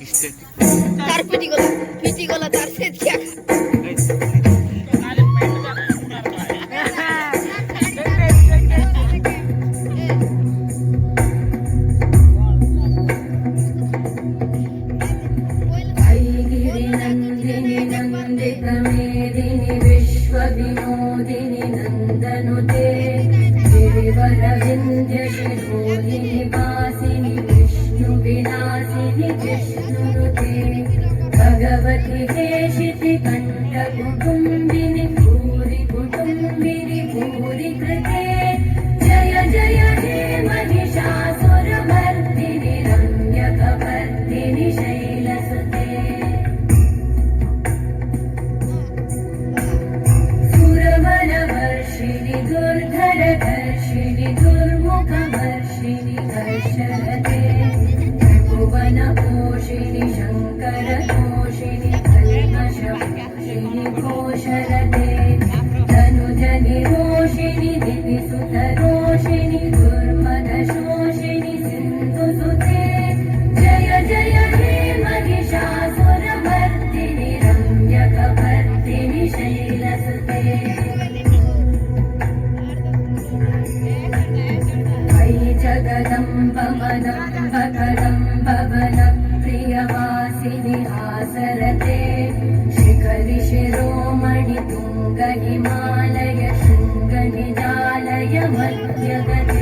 तार पिटी गोला तार से क्या विश्व विनोदिनी नंदनुते देवरविंध्य शिरोदिनी वासिनी विष्णु विनाशिनी विष्णुनुते भगवती हेशिति कंठ कुटुंबिनी भूरि कुटुंबिनी भूरि कृते जय जय हे महिषासुरमर्दिनि रम्यकपर्दिनि शैलसुते सुरवरवर्षिणि दुर्धरधर्षिणि दुर्मुखवर्षिणि कर्षरते त्रिभुवनपोषिणि शङ्करतोषिणि कल्मषपोषिणि घोषरते तनुजनिरोषिणि दितिसुतरोषिणि दुर्मदशोषिणि सिन्धुसुते जय जय हे महिषासुरमर्दिनि रम्यकपर्दिनि शैलसुते जगदम्ब मदम्ब कदम्ब वनप्रियवासिनि आसरते शिखरि शिरोमणि तुङ्ग हिमालय शृङ्ग निजालय मध्यगते